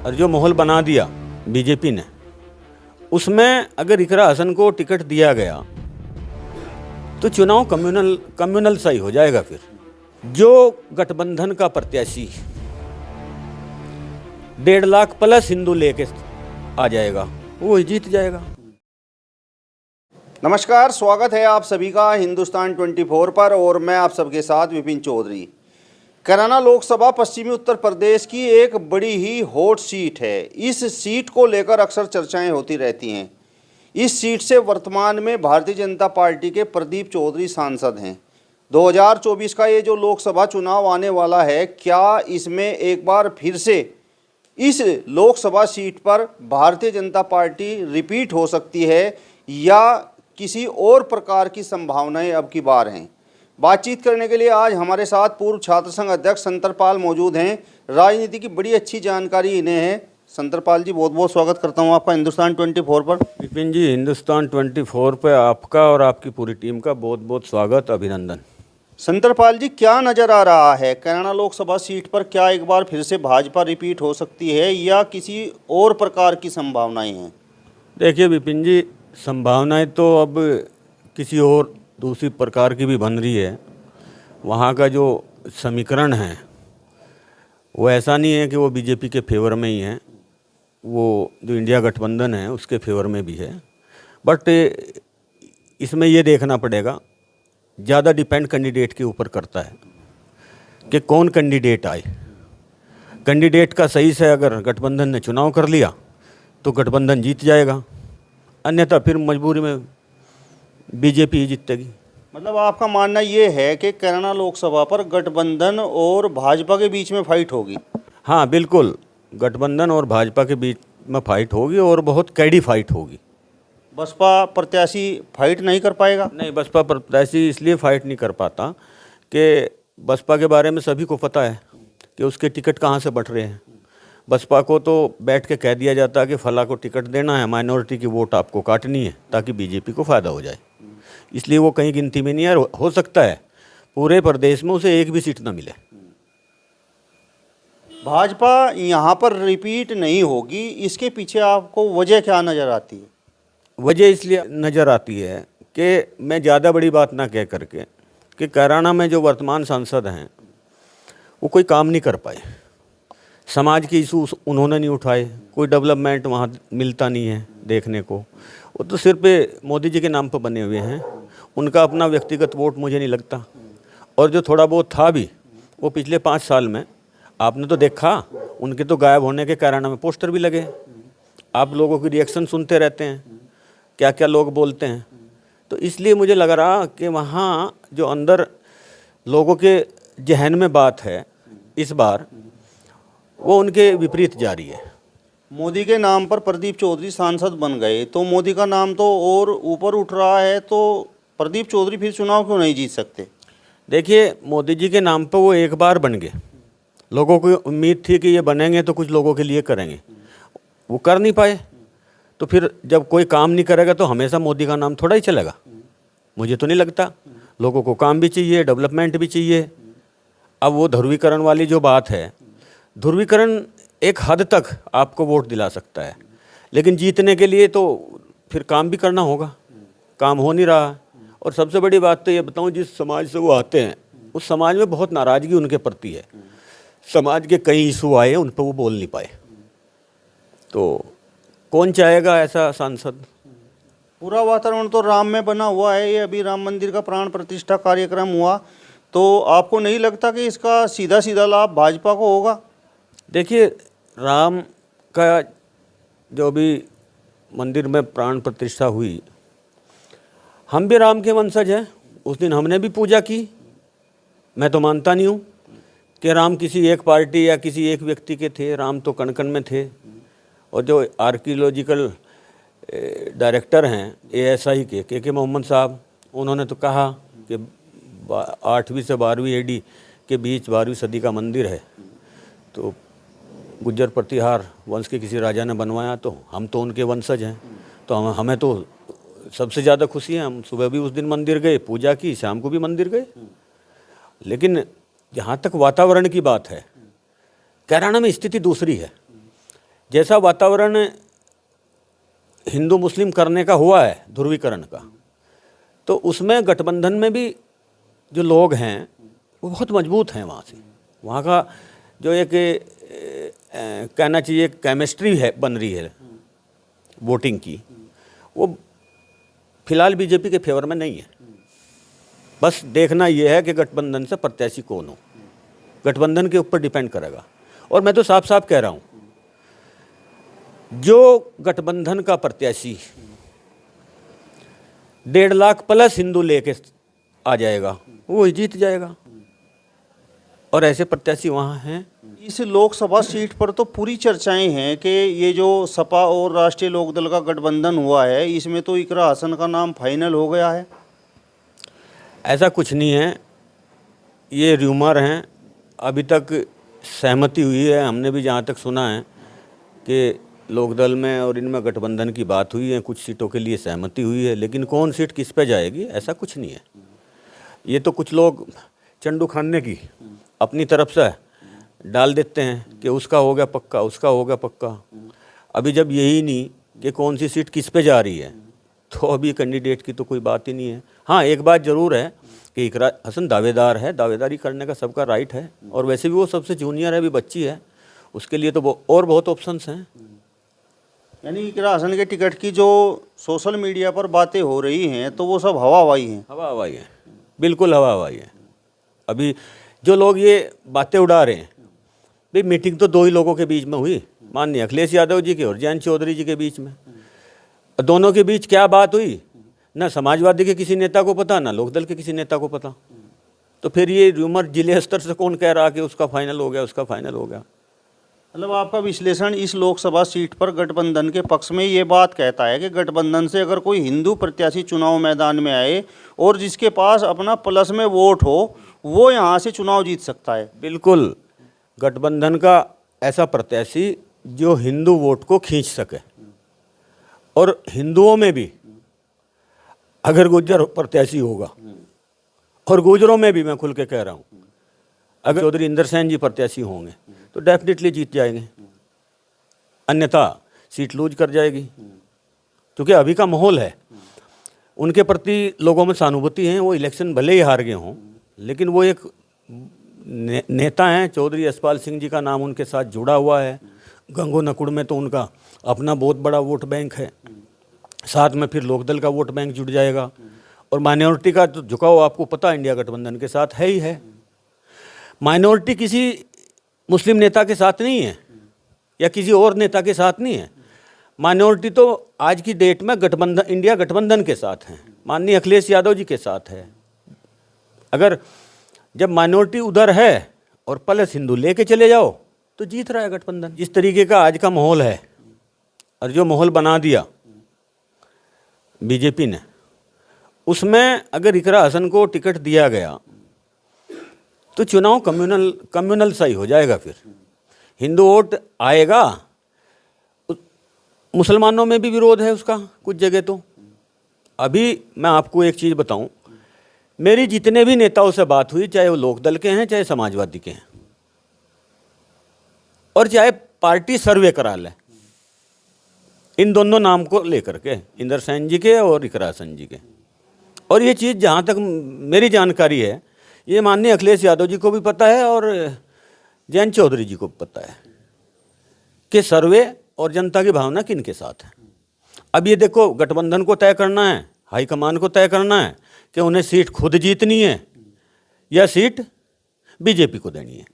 और जो माहौल बना दिया बीजेपी ने, उसमें अगर इकरा हसन को टिकट दिया गया तो चुनाव कम्युनल सा ही हो जाएगा। फिर जो गठबंधन का प्रत्याशी 1.5 लाख प्लस हिंदू लेके आ जाएगा, वो जीत जाएगा। नमस्कार, स्वागत है आप सभी का हिंदुस्तान 24 पर और मैं आप सबके साथ विपिन चौधरी। कैराना लोकसभा पश्चिमी उत्तर प्रदेश की एक बड़ी ही हॉट सीट है। इस सीट को लेकर अक्सर चर्चाएं होती रहती हैं। इस सीट से वर्तमान में भारतीय जनता पार्टी के प्रदीप चौधरी सांसद हैं। 2024 का ये जो लोकसभा चुनाव आने वाला है, क्या इसमें एक बार फिर से इस लोकसभा सीट पर भारतीय जनता पार्टी रिपीट हो सकती है या किसी और प्रकार की संभावनाएं अब की बार हैं? बातचीत करने के लिए आज हमारे साथ पूर्व छात्र संघ अध्यक्ष संतरपाल मौजूद हैं। राजनीति की बड़ी अच्छी जानकारी इन्हें है। संतरपाल जी, बहुत बहुत स्वागत करता हूं आपका हिंदुस्तान 24 पर। विपिन जी, हिंदुस्तान 24 पे आपका और आपकी पूरी टीम का बहुत बहुत स्वागत, अभिनंदन। संतरपाल जी, क्या नज़र आ रहा है कैराना लोकसभा सीट पर? क्या एक बार फिर से भाजपा रिपीट हो सकती है या किसी और प्रकार की संभावनाएं हैं? देखिए विपिन जी, संभावनाएं तो अब किसी और दूसरी प्रकार की भी बन रही है। वहाँ का जो समीकरण है वो ऐसा नहीं है कि वो बीजेपी के फेवर में ही है, वो जो इंडिया गठबंधन है उसके फेवर में भी है। बट इसमें ये देखना पड़ेगा, ज़्यादा डिपेंड कैंडिडेट के ऊपर करता है कि कौन कैंडिडेट आए। कैंडिडेट का सही से अगर गठबंधन ने चुनाव कर लिया तो गठबंधन जीत जाएगा, अन्यथा फिर मजबूरी में बीजेपी ही जीतेगी। मतलब आपका मानना ये है कि कैराना लोकसभा पर गठबंधन और भाजपा के बीच में फाइट होगी? हाँ बिल्कुल, गठबंधन और भाजपा के बीच में फाइट होगी और बहुत कैडी फाइट होगी। बसपा प्रत्याशी फाइट नहीं कर पाएगा? नहीं, बसपा प्रत्याशी इसलिए फाइट नहीं कर पाता कि बसपा के बारे में सभी को पता है कि उसके टिकट कहाँ से बट रहे हैं। बसपा को तो बैठ के कह दिया जाता है कि फला को टिकट देना है, माइनॉरिटी की वोट आपको काटनी है ताकि बीजेपी को फ़ायदा हो जाए, इसलिए वो कहीं गिनती में नहीं है। हो सकता है पूरे प्रदेश में उसे एक भी सीट ना मिले। भाजपा यहाँ पर रिपीट नहीं होगी, इसके पीछे आपको वजह क्या नज़र आती है? वजह इसलिए नज़र आती है कि मैं ज़्यादा बड़ी बात ना कह करके कि कैराना में जो वर्तमान सांसद हैं वो कोई काम नहीं कर पाए, समाज के इशू उन्होंने नहीं उठाए, कोई डेवलपमेंट वहाँ मिलता नहीं है देखने को। वो तो सिर्फ मोदी जी के नाम पर बने हुए हैं, उनका अपना व्यक्तिगत वोट मुझे नहीं लगता। और जो थोड़ा बहुत था भी वो पिछले 5 साल में आपने तो देखा, उनके तो गायब होने के कैराना में पोस्टर भी लगे। आप लोगों की रिएक्शन सुनते रहते हैं, क्या क्या लोग बोलते हैं। तो इसलिए मुझे लग रहा कि वहाँ जो अंदर लोगों के जहन में बात है इस बार, वो उनके विपरीत जा रही है। मोदी के नाम पर प्रदीप चौधरी सांसद बन गए तो मोदी का नाम तो और ऊपर उठ रहा है, तो प्रदीप चौधरी फिर चुनाव क्यों नहीं जीत सकते? देखिए, मोदी जी के नाम पर वो एक बार बन गए, लोगों को उम्मीद थी कि ये बनेंगे तो कुछ लोगों के लिए करेंगे, वो कर नहीं पाए। तो फिर जब कोई काम नहीं करेगा तो हमेशा मोदी का नाम थोड़ा ही चलेगा, मुझे तो नहीं लगता। लोगों को काम भी चाहिए, डेवलपमेंट भी चाहिए। अब वो ध्रुवीकरण वाली जो बात है, ध्रुवीकरण एक हद तक आपको वोट दिला सकता है, लेकिन जीतने के लिए तो फिर काम भी करना होगा, काम हो नहीं रहा। और सबसे बड़ी बात तो ये बताऊं, जिस समाज से वो आते हैं उस समाज में बहुत नाराज़गी उनके प्रति है। समाज के कई इशू आए, उन पर वो बोल नहीं पाए, तो कौन चाहेगा ऐसा सांसद? पूरा वातावरण तो राम में बना हुआ है। ये अभी राम मंदिर का प्राण प्रतिष्ठा कार्यक्रम हुआ, तो आपको नहीं लगता कि इसका सीधा सीधा लाभ भाजपा को होगा? देखिए, राम का जो भी मंदिर में प्राण प्रतिष्ठा हुई, हम भी राम के वंशज हैं। उस दिन हमने भी पूजा की। मैं तो मानता नहीं हूँ कि राम किसी एक पार्टी या किसी एक व्यक्ति के थे। राम तो कण कण में थे। और जो आर्कियोलॉजिकल डायरेक्टर हैं ASI के मोहम्मद साहब, उन्होंने तो कहा कि 8वीं से 12वीं AD के बीच 12वीं सदी का मंदिर है, तो गुज्जर प्रतिहार वंश के किसी राजा ने बनवाया, तो हम तो उनके वंशज हैं, तो हमें तो सबसे ज़्यादा खुशी है। हम सुबह भी उस दिन मंदिर गए, पूजा की, शाम को भी मंदिर गए। लेकिन जहाँ तक वातावरण की बात है, कैराना में स्थिति दूसरी है। जैसा वातावरण हिंदू मुस्लिम करने का हुआ है ध्रुवीकरण का, तो उसमें गठबंधन में भी जो लोग हैं वो बहुत मजबूत हैं। वहाँ से वहाँ का जो एक कहना चाहिए केमिस्ट्री है बन रही है वोटिंग की, वो फिलहाल बीजेपी के फेवर में नहीं है। बस देखना ये है कि गठबंधन से प्रत्याशी कौन हो, गठबंधन के ऊपर डिपेंड करेगा। और मैं तो साफ साफ कह रहा हूँ, जो गठबंधन का प्रत्याशी 1.5 लाख प्लस हिंदू लेके आ जाएगा वो ही जीत जाएगा, और ऐसे प्रत्याशी वहाँ हैं। इस लोकसभा सीट पर तो पूरी चर्चाएं हैं कि ये जो सपा और राष्ट्रीय लोकदल का गठबंधन हुआ है, इसमें तो इकरा हसन का नाम फाइनल हो गया है। ऐसा कुछ नहीं है, ये र्यूमर हैं। अभी तक सहमति हुई है, हमने भी जहाँ तक सुना है कि लोकदल में और इनमें गठबंधन की बात हुई है, कुछ सीटों के लिए सहमति हुई है, लेकिन कौन सीट किस पे जाएगी ऐसा कुछ नहीं है। ये तो कुछ लोग चंडू खाने की अपनी तरफ से डाल देते हैं कि उसका हो गया पक्का, उसका हो गया पक्का। अभी जब यही नहीं कि कौन सी सीट किस पे जा रही है, तो अभी कैंडिडेट की तो कोई बात ही नहीं है। हाँ, एक बात ज़रूर है कि इकरा हसन दावेदार है, दावेदारी करने का सबका राइट है, और वैसे भी वो सबसे जूनियर है, अभी बच्ची है, उसके लिए तो और बहुत ऑप्शंस हैं। यानी इकरा हसन के टिकट की जो सोशल मीडिया पर बातें हो रही हैं तो वो सब हवा हवाई हैं। हवा हवाई है, बिल्कुल हवा हवाई है। अभी जो लोग ये बातें उड़ा रहे हैं, भाई मीटिंग तो 2 ही लोगों के बीच में हुई, माननीय अखिलेश यादव जी के और जयंत चौधरी जी के बीच में। दोनों के बीच क्या बात हुई, ना समाजवादी के किसी नेता को पता, ना लोकदल के किसी नेता को पता। तो फिर ये र्यूमर जिले स्तर से कौन कह रहा कि उसका फाइनल हो गया, उसका फाइनल हो गया। मतलब आपका विश्लेषण इस लोकसभा सीट पर गठबंधन के पक्ष में ये बात कहता है कि गठबंधन से अगर कोई हिंदू प्रत्याशी चुनाव मैदान में आए और जिसके पास अपना प्लस में वोट हो, वो यहाँ से चुनाव जीत सकता है। बिल्कुल, गठबंधन का ऐसा प्रत्याशी जो हिंदू वोट को खींच सके, और हिंदुओं में भी अगर गुज्जर प्रत्याशी होगा, और गुजरों में भी मैं खुल के कह रहा हूँ, अगर चौधरी इंदर सेन जी प्रत्याशी होंगे तो डेफिनेटली जीत जाएंगे, अन्यथा सीट लूज कर जाएगी। क्योंकि अभी का माहौल है, उनके प्रति लोगों में सहानुभूति है। वो इलेक्शन भले ही हार गए हों, लेकिन वो एक नेता हैं। चौधरी यशपाल सिंह जी का नाम उनके साथ जुड़ा हुआ है। गंगो नकुड़ में तो उनका अपना बहुत बड़ा वोट बैंक है, साथ में फिर लोकदल का वोट बैंक जुड़ जाएगा, और माइनॉरिटी का तो झुकाव आपको पता इंडिया गठबंधन के साथ है ही है। माइनॉरिटी किसी मुस्लिम नेता के साथ नहीं है या किसी और नेता के साथ नहीं है, माइनॉरिटी तो आज की डेट में गठबंधन, इंडिया गठबंधन के साथ है, माननीय अखिलेश यादव जी के साथ है। अगर जब माइनॉरिटी उधर है और प्लस हिंदू लेके चले जाओ तो जीत रहा है गठबंधन। जिस तरीके का आज का माहौल है और जो माहौल बना दिया बीजेपी ने, उसमें अगर इकरा हसन को टिकट दिया गया तो चुनाव कम्युनल सा ही हो जाएगा। फिर हिंदू वोट आएगा, मुसलमानों में भी विरोध है उसका कुछ जगह। तो अभी मैं आपको एक चीज़ बताऊं, मेरी जितने भी नेताओं से बात हुई, चाहे वो लोकदल के हैं चाहे समाजवादी के हैं, और चाहे पार्टी सर्वे करा ले, इन दोनों नाम को लेकर के, इंदर सेन जी के और इकरा हसन जी के, और ये चीज़ जहाँ तक मेरी जानकारी है, ये माननीय अखिलेश यादव जी को भी पता है और जयंत चौधरी जी को भी पता है कि सर्वे और जनता की भावना किन के साथ है। अब ये देखो, गठबंधन को तय करना है, हाईकमान को तय करना है कि उन्हें सीट खुद जीतनी है या सीट बीजेपी को देनी है।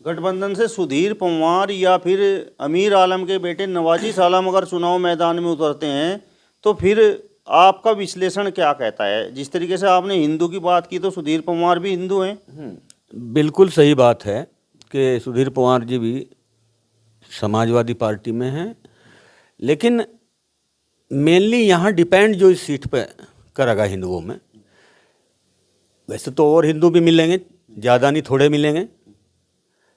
गठबंधन से सुधीर पंवार या फिर अमीर आलम के बेटे नवाजिश आलम अगर चुनाव मैदान में उतरते हैं तो फिर आपका विश्लेषण क्या कहता है? जिस तरीके से आपने हिंदू की बात की तो सुधीर पंवार भी हिंदू हैं। बिल्कुल सही बात है कि सुधीर पंवार जी भी समाजवादी पार्टी में हैं, लेकिन मेनली यहाँ डिपेंड जो इस सीट पे करेगा हिंदुओं में, वैसे तो और हिंदू भी मिलेंगे, ज़्यादा नहीं थोड़े मिलेंगे,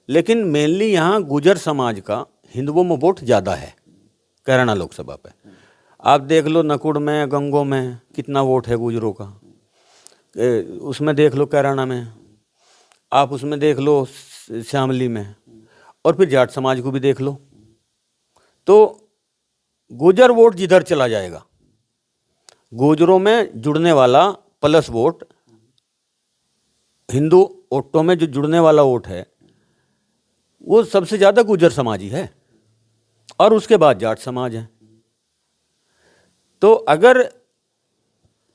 लेकिन मेनली यहाँ गुजर समाज का हिंदुओं में वोट ज़्यादा है। कैराना लोकसभा पे आप देख लो, नकुड़ में, गंगो में कितना वोट है गुजरों का, उसमें देख लो कैराना में, आप उसमें देख लो श्यामली में, और फिर जाट समाज को भी देख लो, तो गुजर वोट जिधर चला जाएगा, गुजरों में जुड़ने वाला प्लस वोट, हिंदू वोटों में जो जुड़ने वाला वोट है वो सबसे ज़्यादा गुजर समाजी है, और उसके बाद जाट समाज है। तो अगर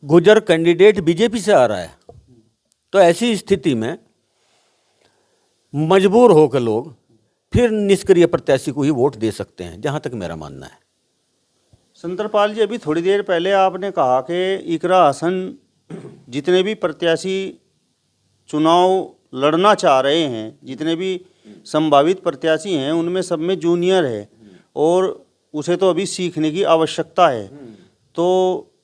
गुजर कैंडिडेट बीजेपी से आ रहा है तो ऐसी स्थिति में मजबूर होकर लोग फिर निष्क्रिय प्रत्याशी को ही वोट दे सकते हैं, जहां तक मेरा मानना है। संतरपाल जी, अभी थोड़ी देर पहले आपने कहा कि इकरा हसन जितने भी प्रत्याशी चुनाव लड़ना चाह रहे हैं, जितने भी संभावित प्रत्याशी हैं, उनमें सब में जूनियर है और उसे तो अभी सीखने की आवश्यकता है। तो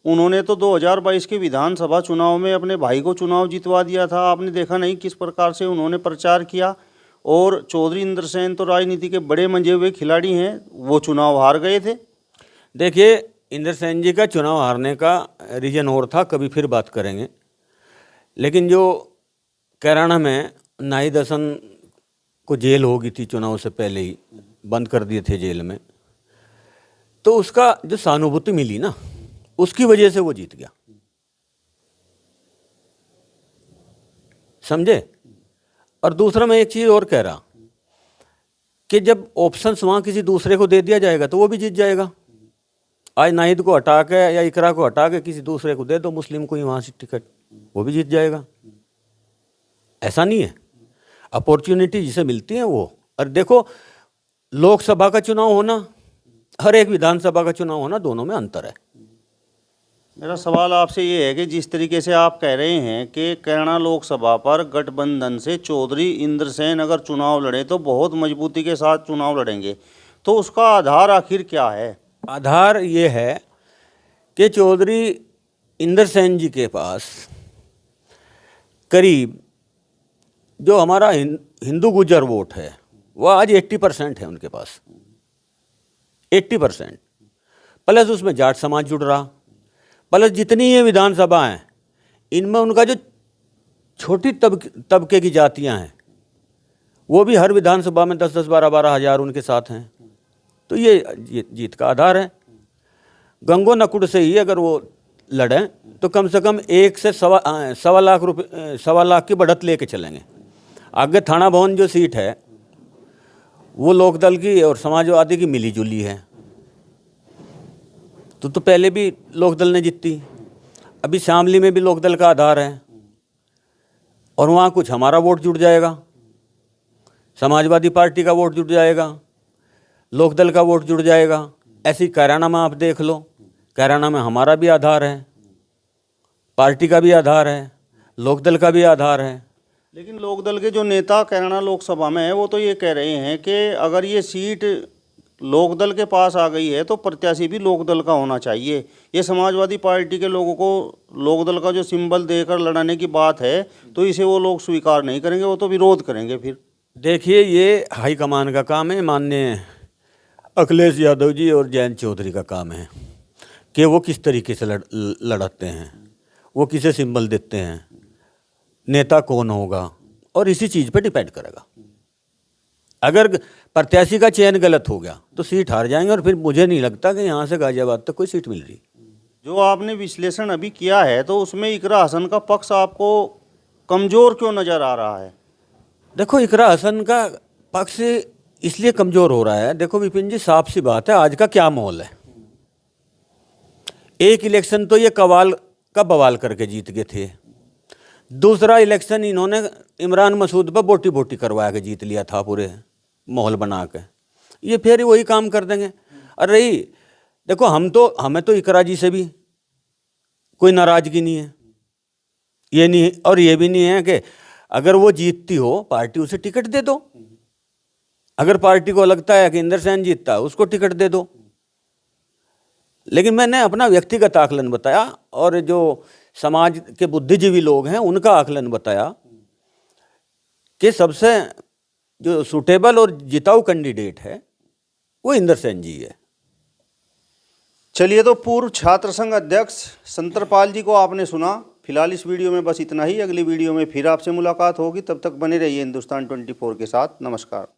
उन्होंने तो 2022 के विधानसभा चुनाव में अपने भाई को चुनाव जितवा दिया था, आपने देखा नहीं किस प्रकार से उन्होंने प्रचार किया। और चौधरी इंद्रसेन तो राजनीति के बड़े मंजे हुए खिलाड़ी हैं, वो चुनाव हार गए थे। देखिए, इंद्रसेन जी का चुनाव हारने का रीजन और था, कभी फिर बात करेंगे। लेकिन जो कैराना में नाहिद हसन को जेल हो गई थी, चुनाव से पहले ही बंद कर दिए थे जेल में, तो उसका जो सहानुभूति मिली ना, उसकी वजह से वो जीत गया, समझे। और दूसरा मैं एक चीज़ और कह रहा कि जब ऑप्शंस वहाँ किसी दूसरे को दे दिया जाएगा तो वो भी जीत जाएगा। आज नाहिद को हटा के या इकरा को हटा के किसी दूसरे को दे दो, मुस्लिम को ही वहाँ से टिकट, वो भी जीत जाएगा। ऐसा नहीं है, अपॉर्चुनिटी जिसे मिलती है वो। और देखो, लोकसभा का चुनाव होना हर एक विधानसभा का चुनाव होना, दोनों में अंतर है। मेरा सवाल आपसे ये है कि जिस तरीके से आप कह रहे हैं कि कैराना लोकसभा पर गठबंधन से चौधरी इंद्रसेन अगर चुनाव लड़े तो बहुत मजबूती के साथ चुनाव लड़ेंगे, तो उसका आधार आखिर क्या है? आधार ये है कि चौधरी इंद्रसेन जी के पास करीब जो हमारा हिंदू गुजर वोट है वह आज 80% है उनके पास, 80%। प्लस उसमें जाट समाज जुड़ रहा, प्लस जितनी ये विधानसभा हैं इनमें उनका जो छोटी तबके की जातियां हैं वो भी हर विधानसभा में 10-10, 12-12 हज़ार उनके साथ हैं। तो ये जीत का आधार है। गंगो नकुड़ से ही अगर वो लड़ें तो कम से कम 1 से सवा लाख की बढ़त लेके चलेंगे। आगे थाना भवन जो सीट है वो लोकदल की और समाजवादी की मिली जुली है, तो पहले भी लोकदल ने जीती, अभी शामली में भी लोकदल का आधार है, और वहाँ कुछ हमारा वोट जुड़ जाएगा, समाजवादी पार्टी का वोट जुड़ जाएगा, लोकदल का वोट जुड़ जाएगा। ऐसी कैराना में आप देख लो, कैराना में हमारा भी आधार है, पार्टी का भी आधार है, लोकदल का भी आधार है। लेकिन लोकदल के जो नेता कैराना लोकसभा में है वो तो ये कह रहे हैं कि अगर ये सीट लोकदल के पास आ गई है तो प्रत्याशी भी लोकदल का होना चाहिए। ये समाजवादी पार्टी के लोगों को लोकदल का जो सिंबल देकर लड़ाने की बात है तो इसे वो लोग स्वीकार नहीं करेंगे, वो तो विरोध करेंगे। फिर देखिए, ये हाईकमान का काम है, माननीय अखिलेश यादव जी और जयंत चौधरी का काम है कि वो किस तरीके से लड़ते हैं, वो किसे सिंबल देते हैं, नेता कौन होगा, और इसी चीज़ पे डिपेंड करेगा। अगर प्रत्याशी का चयन गलत हो गया तो सीट हार जाएंगे, और फिर मुझे नहीं लगता कि यहाँ से गाजियाबाद तक कोई सीट मिल रही। जो आपने विश्लेषण अभी किया है तो उसमें इकरा हसन का पक्ष आपको कमज़ोर क्यों नज़र आ रहा है? देखो, इकरा हसन का पक्ष इसलिए कमज़ोर हो रहा है, देखो विपिन जी, साफ सी बात है, आज का क्या माहौल है। एक इलेक्शन तो ये कवाल का बवाल करके जीत गए थे, दूसरा इलेक्शन इन्होंने इमरान मसूद पर बोटी बोटी करवा के जीत लिया था, पूरे माहौल बना के। ये फिर वही काम कर देंगे। और रही देखो, हमें तो इकरा जी से भी कोई नाराज़गी नहीं है, ये नहीं, और ये भी नहीं है कि अगर वो जीतती हो पार्टी उसे टिकट दे दो। अगर पार्टी को लगता है कि इंद्रसेन जीतता है उसको टिकट दे दो। लेकिन मैंने अपना व्यक्तिगत आकलन बताया और जो समाज के बुद्धिजीवी लोग हैं उनका आकलन बताया कि सबसे जो सूटेबल और जिताऊ कैंडिडेट है वो इंद्रसेन जी है। चलिए, तो पूर्व छात्र संघ अध्यक्ष संतरपाल जी को आपने सुना। फिलहाल इस वीडियो में बस इतना ही। अगली वीडियो में फिर आपसे मुलाकात होगी, तब तक बने रहिए हिंदुस्तान 24 के साथ। नमस्कार।